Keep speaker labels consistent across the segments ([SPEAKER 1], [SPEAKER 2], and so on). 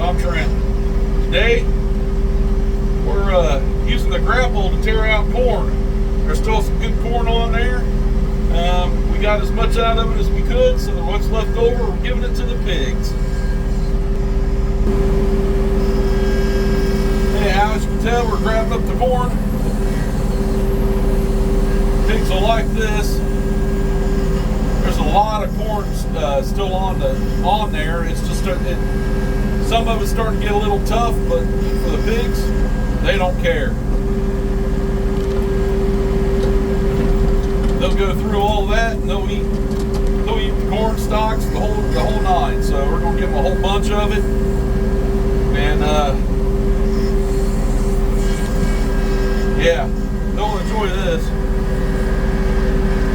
[SPEAKER 1] I'm Trent. Today, we're using the grapple to tear out corn. There's still some good corn on there. We got as much out of it as we could, so what's left over, we're giving it to the pigs. Anyhow, as you can tell, we're grabbing up the corn. Pigs will like this. There's a lot of corn still on there. It's just some of it's starting to get a little tough, but for the pigs, they don't care. They'll go through all that and they'll eat the corn stalks, the whole nine. So we're gonna give them a whole bunch of it, and yeah, they'll enjoy this.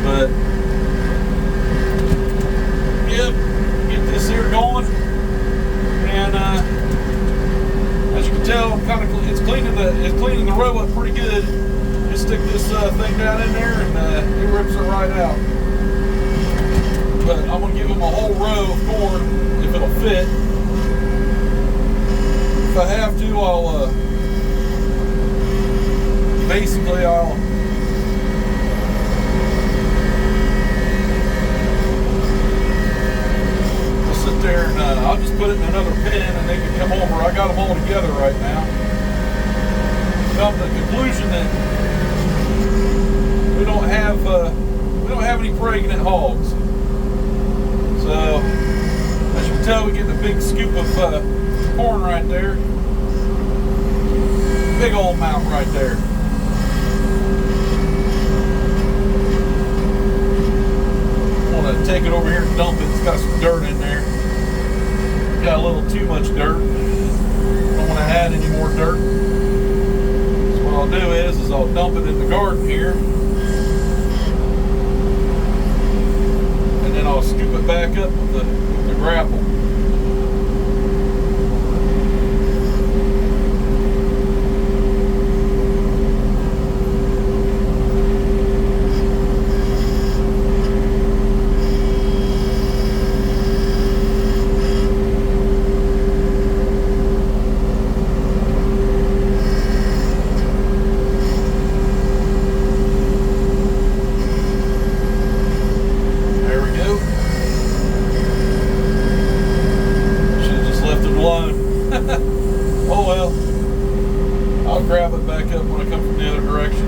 [SPEAKER 1] But yep, get this here going, and as you can tell, it's cleaning the row up pretty good. Just stick this thing down in there, and it rips it right out. But I'm gonna give them a whole row of corn if it'll fit. If I have to, I'll sit there and I'll just put it in another pen and they can come over. I got them all together right now. Come to the conclusion that we don't have any pregnant hogs. So as you can tell, we get a big scoop of corn right there. Big old amount right there. Take it over here and dump it. It's got some dirt in there. Got a little too much dirt. Don't want to add any more dirt. So what I'll do is I'll dump it in the garden here, and then I'll scoop it back up with the grapple. Oh well, I'll grab it back up when I come from the other direction.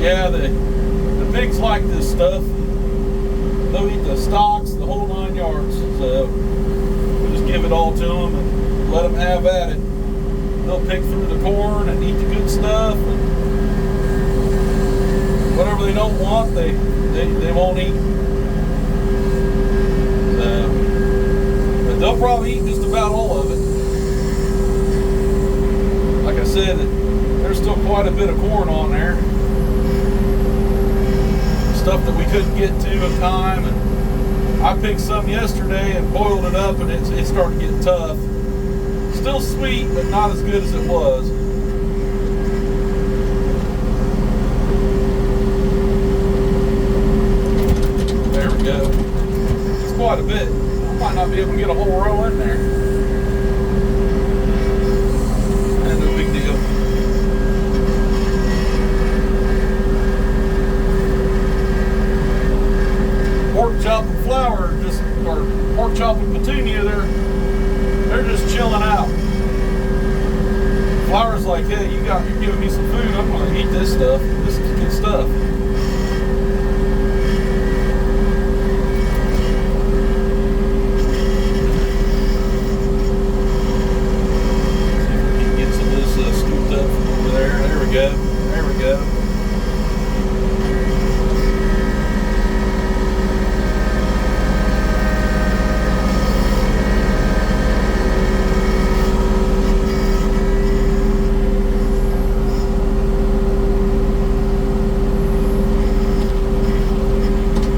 [SPEAKER 1] Yeah, the pigs like this stuff. They'll eat the stalks, the whole 9 yards. So we just give it all to them and let them have at it. They'll pick through the corn and eat the good stuff. And whatever they don't want, they won't eat. But they'll probably eat just about all of it. Like I said, there's still quite a bit of corn on there. Stuff that we couldn't get to in time. And I picked some yesterday and boiled it up, and it started to get tough. Still sweet, but not as good as it was. It's quite a bit. I might not be able to get a whole row in there. And no big deal. Pork chop and flour or pork chop and petunia, they're just chilling out. Flour's like, hey, you're giving me some food, I'm gonna eat this stuff. This is good stuff. There we go.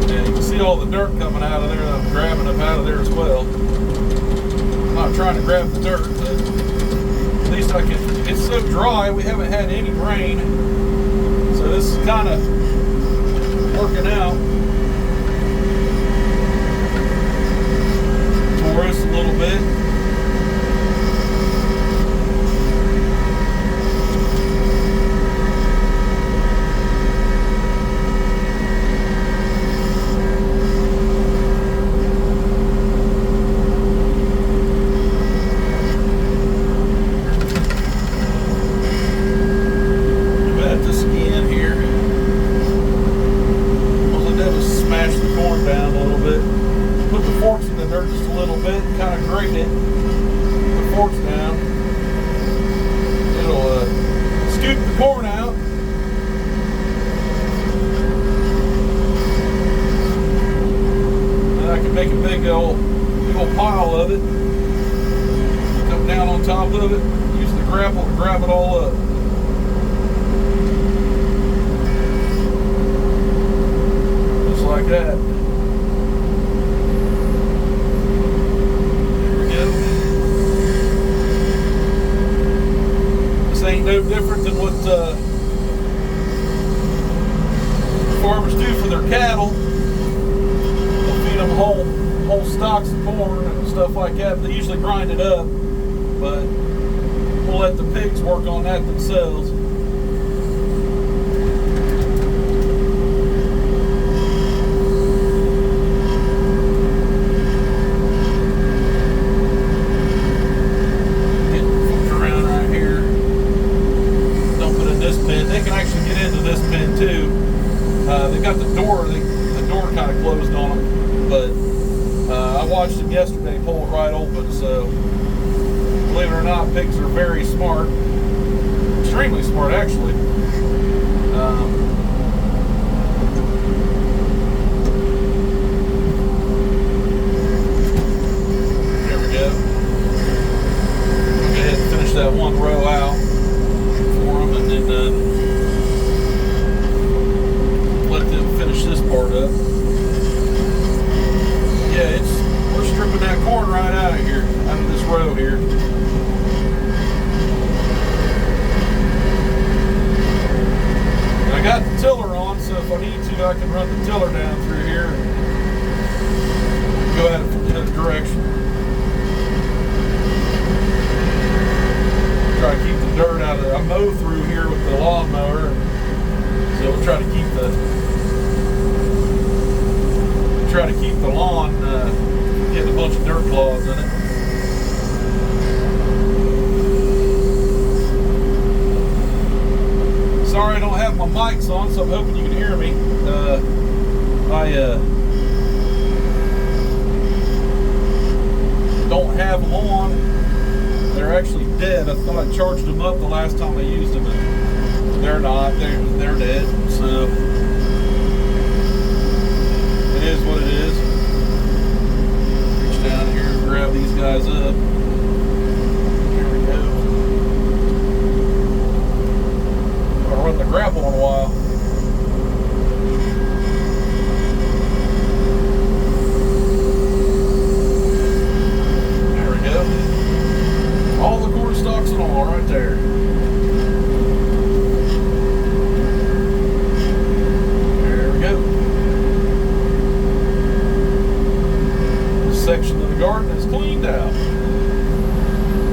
[SPEAKER 1] Yeah, you can see all the dirt coming out of there. I'm grabbing up out of there as well. I'm not trying to grab the dirt, but at least I can. It's so dry, we haven't had any rain. So this is kind of working out for us a little bit. Just a little bit, kind of grate it, the forks down. It'll scoop the corn out. And I can make a big old pile of it. Come down on top of it, use the grapple to grab it all up. Just like that. Ain't no different than what farmers do for their cattle. They'll feed them whole stalks of corn and stuff like that. They usually grind it up, but we'll let the pigs work on that themselves. They can actually get into this pen too. They got the door kind of closed on them, but I watched them yesterday pull it right open. So believe it or not, pigs are very smart, extremely smart actually. There we go. Go ahead and finish that one row out for them, and then let them finish this part up. Yeah, we're stripping that corn right out of here, out of this row here. And I got the tiller on, so if I need to, I can run the tiller down through here and go at it from the other direction. Try to keep the dirt out of it. I mow through here with the lawnmower, so we'll try to keep the lawn getting a bunch of dirt claws in it. Sorry I don't have my mics on, so I'm hoping you can hear me. I don't have them on. They're actually dead. I thought I charged them up the last time I used them, and they're not. They're dead. So it is what it is. Reach down here and grab these guys up. Here we go. I'm gonna run the grapple in a while. There we go. All the corn stalks and all right there. There we go. This section of the garden is cleaned out.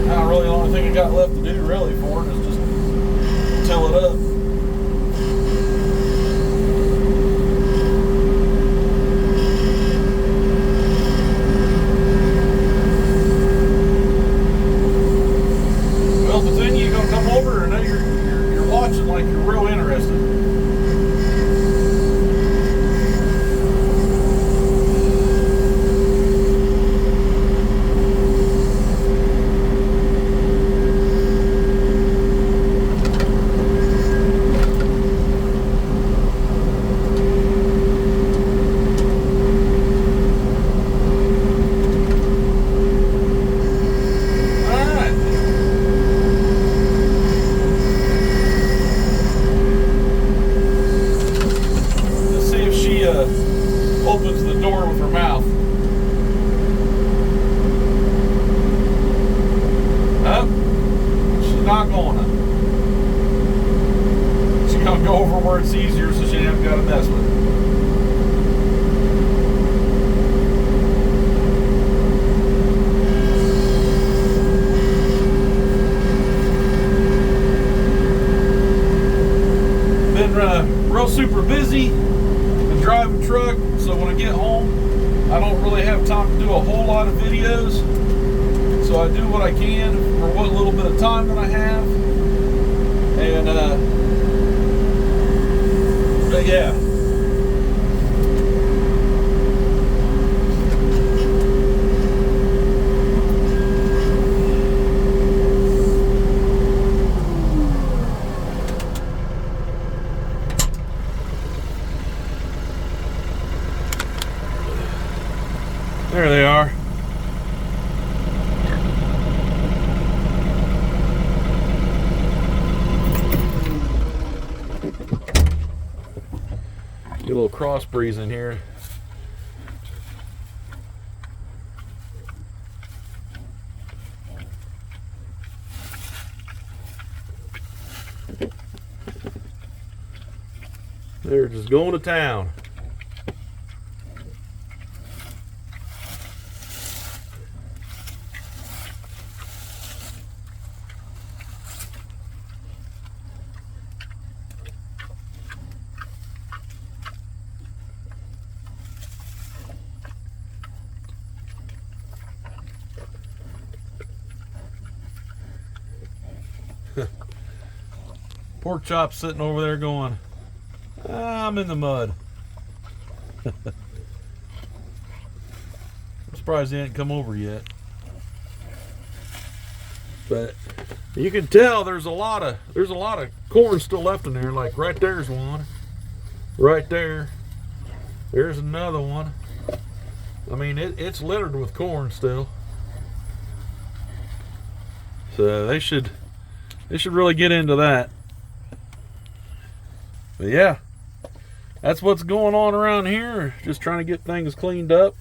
[SPEAKER 1] Now really the only thing I got left to do really for it is just till it up. Over, and now you're watching like you're real interested. Opens the door with her mouth. Up. She's not gonna. She's gonna go over where it's easier so she ain't got to mess with it. a whole lot of videos, so I do what I can for what little bit of time that I have. And but yeah. There they are. Get a little cross breeze in here. They're just going to town. Pork chop sitting over there going, I'm in the mud. I'm surprised he hadn't come over yet. But you can tell there's a lot of corn still left in there. Like right there's one. Right there. There's another one. I mean it's littered with corn still. So they should really get into that. But yeah, that's what's going on around here. Just trying to get things cleaned up.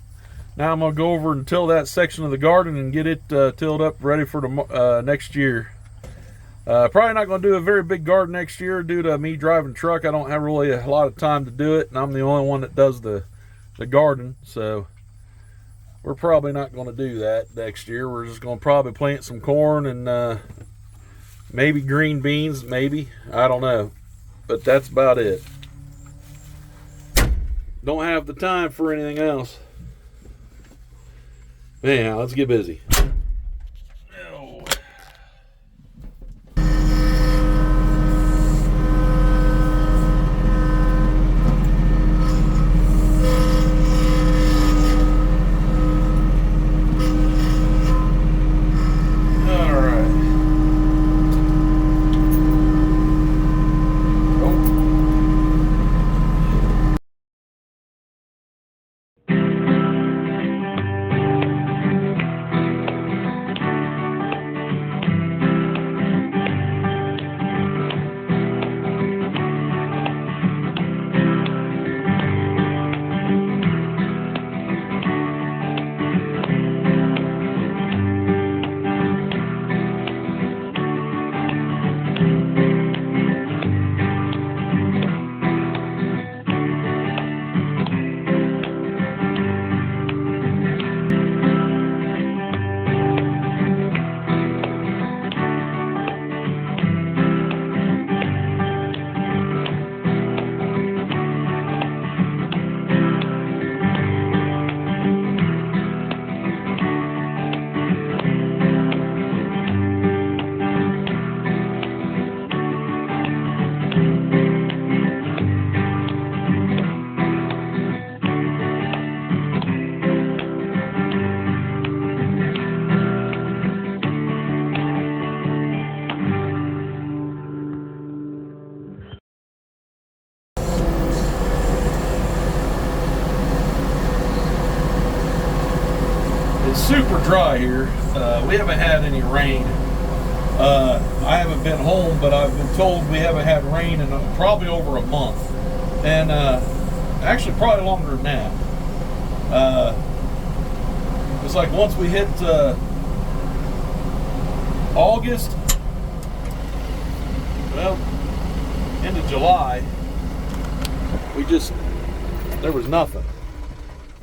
[SPEAKER 1] Now I'm going to go over and till that section of the garden and get it tilled up ready for the next year. Probably not going to do a very big garden next year due to me driving truck. I don't have really a lot of time to do it, and I'm the only one that does the garden. So we're probably not going to do that next year. We're just going to probably plant some corn and maybe green beans, maybe. I don't know. But that's about it. Don't have the time for anything else. Anyhow, let's get busy. It's super dry here. We haven't had any rain. I haven't been home, but I've been told we haven't had rain in probably over a month. And actually probably longer than that. It's like once we hit August, well, into July, there was nothing.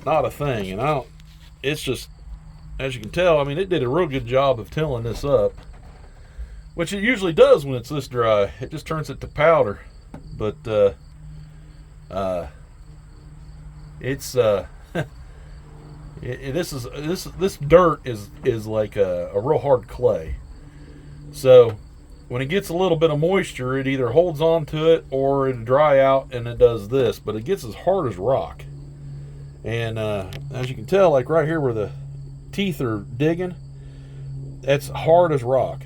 [SPEAKER 1] Not a thing. And it's just, as you can tell, I mean, it did a real good job of tilling this up, which it usually does when it's this dry. It just turns it to powder. But it's This dirt is like a real hard clay. So when it gets a little bit of moisture, it either holds on to it or it'll dry out and it does this. But it gets as hard as rock. And as you can tell, like right here where the teeth are digging, that's hard as rock.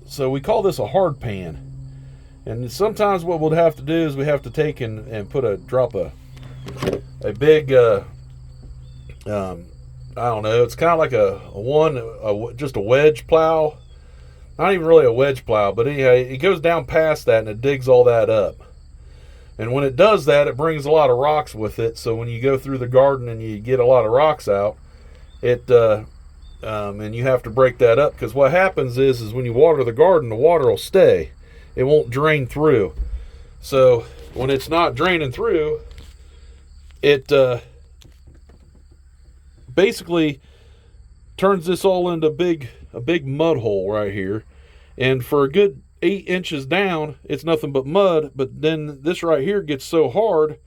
[SPEAKER 1] So we call this a hard pan. And sometimes what we'll have to do is we have to take and drop a big, I don't know, it's kind of like just a wedge plow. Not even really a wedge plow, but anyhow, it goes down past that and it digs all that up. And when it does that, it brings a lot of rocks with it. So when you go through the garden and you get a lot of rocks out, and you have to break that up, because what happens is when you water the garden, the water will stay. It won't drain through. So when it's not draining through, it basically turns this all into a big mud hole right here. And for a good 8 inches down, it's nothing but mud. But then this right here gets so hard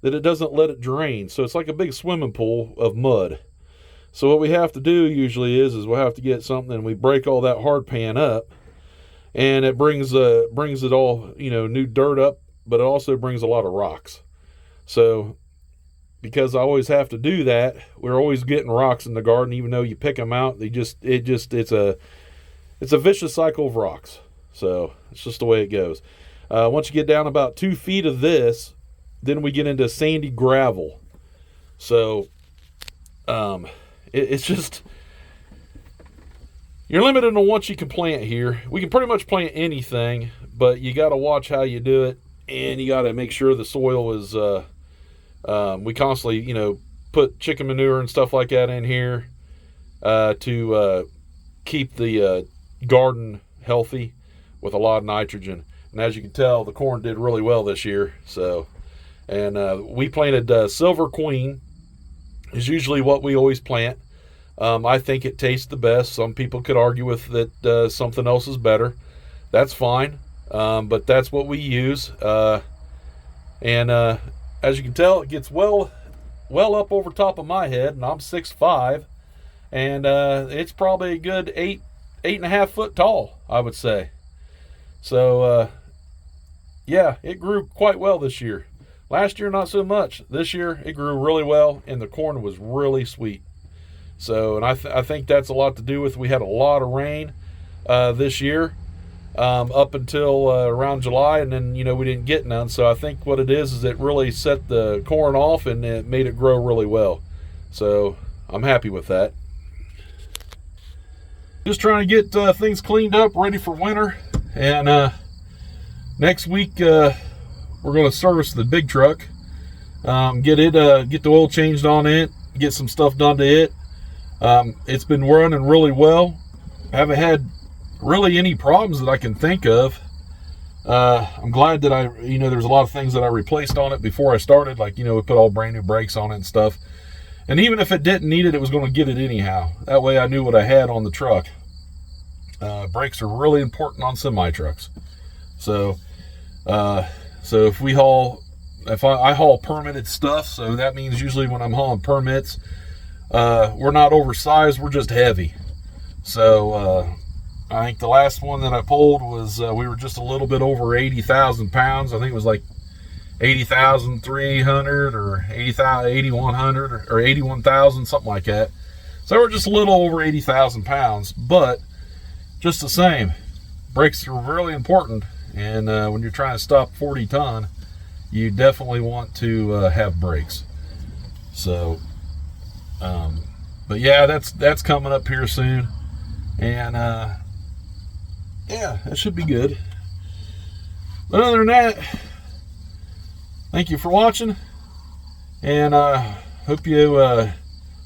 [SPEAKER 1] that it doesn't let it drain. So it's like a big swimming pool of mud. So what we have to do usually is we'll have to get something and we break all that hard pan up. And it brings it all, new dirt up, but it also brings a lot of rocks. So because I always have to do that, we're always getting rocks in the garden, even though you pick them out. It's a vicious cycle of rocks. So it's just the way it goes. Once you get down about 2 feet of this, then we get into sandy gravel. So it's just, you're limited on what you can plant here. We can pretty much plant anything, but you got to watch how you do it, and you got to make sure the soil is. We constantly, put chicken manure and stuff like that in here to keep the garden healthy with a lot of nitrogen. And as you can tell, the corn did really well this year. So, and we planted Silver Queen. Is usually what we always plant. I think it tastes the best. Some people could argue with that something else is better. That's fine, but that's what we use. And as you can tell, it gets well up over top of my head, and I'm 6'5", and it's probably a good 8.5 foot tall, I would say. So yeah, it grew quite well this year. Last year, not so much. This year, it grew really well, and the corn was really sweet. So, and I think that's a lot to do with we had a lot of rain this year up until around July, and then, we didn't get none. So I think what it is it really set the corn off, and it made it grow really well. So I'm happy with that. Just trying to get things cleaned up, ready for winter. And next week, we're going to service the big truck, get the oil changed on it, get some stuff done to it. It's been running really well. I haven't had really any problems that I can think of. I'm glad that there's a lot of things that I replaced on it before I started, like, we put all brand new brakes on it and stuff. And even if it didn't need it, it was going to get it anyhow. That way I knew what I had on the truck. Brakes are really important on semi trucks. So if I haul permitted stuff, so that means usually when I'm hauling permits, we're not oversized, we're just heavy. So I think the last one that I pulled was we were just a little bit over 80,000 pounds. I think it was like 80,300 or 80,100 or 81,000, something like that. So we're just a little over 80,000 pounds, but just the same, brakes are really important. And when you're trying to stop 40 ton, you definitely want to have brakes. So, but yeah, that's coming up here soon. And yeah, that should be good. But other than that, thank you for watching. And hope you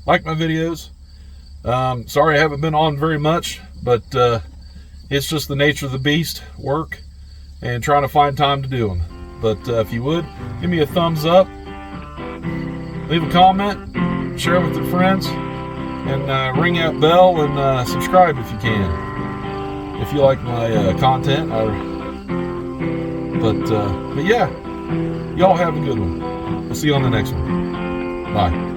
[SPEAKER 1] like my videos. Sorry I haven't been on very much, but it's just the nature of the beast, work, and trying to find time to do them. But if you would, give me a thumbs up, leave a comment, share it with your friends, and ring that bell and subscribe if you can, if you like my content. But yeah, y'all have a good one. We'll see you on the next one. Bye.